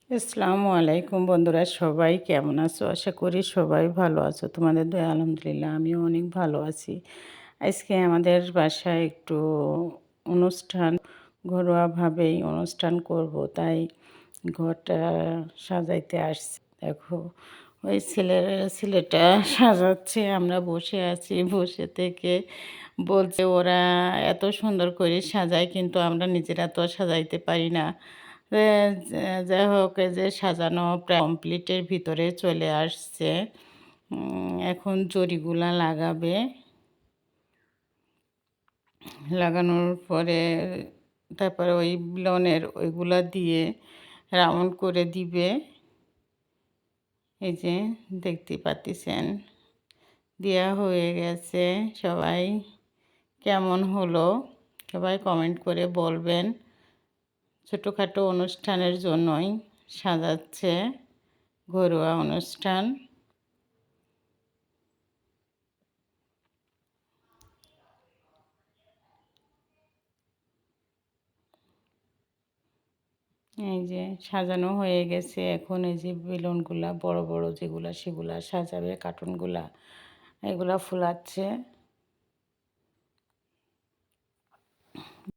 আসসালামু আলাইকুম বন্ধুরা, সবাই কেমন আছো? আশা করি সবাই ভালো আছো। তোমাদের দয়ায় আলহামদুলিল্লাহ আমিও অনেক ভালো আছি। আজকে আমাদের বাসায় একটু অনুষ্ঠান, ঘরোয়াভাবেই অনুষ্ঠান করব, তাই ঘরটা সাজাইতে আসছি। দেখো ওই ছেলেটা সাজাচ্ছে, আমরা বসে আছি। বসে থেকে বলছে ওরা এত সুন্দর করে সাজায়, কিন্তু আমরা নিজেরা তো সাজাইতে পারি না। যাই হোক, এই যে সাজানো প্রায় কমপ্লিটের ভিতরে চলে আসছে। এখন জরিগুলা লাগাবে। লাগানোর পরে তারপরে ওই ব্লনের ওইগুলা দিয়ে রাউন্ড করে দিবে। এই যে দেখতে পাচ্ছেন, দেওয়া হয়ে গেছে। সবাই কেমন হলো সবাই কমেন্ট করে বলবেন। ছোটোখাটো অনুষ্ঠানের জন্যই সাজাচ্ছে, ঘরোয়া অনুষ্ঠান। এই যে সাজানো হয়ে গেছে। এখন এই যে বেলুনগুলা বড় বড় যেগুলা সেগুলা সাজাবে, কার্টুনগুলা এগুলা ফুলাচ্ছে।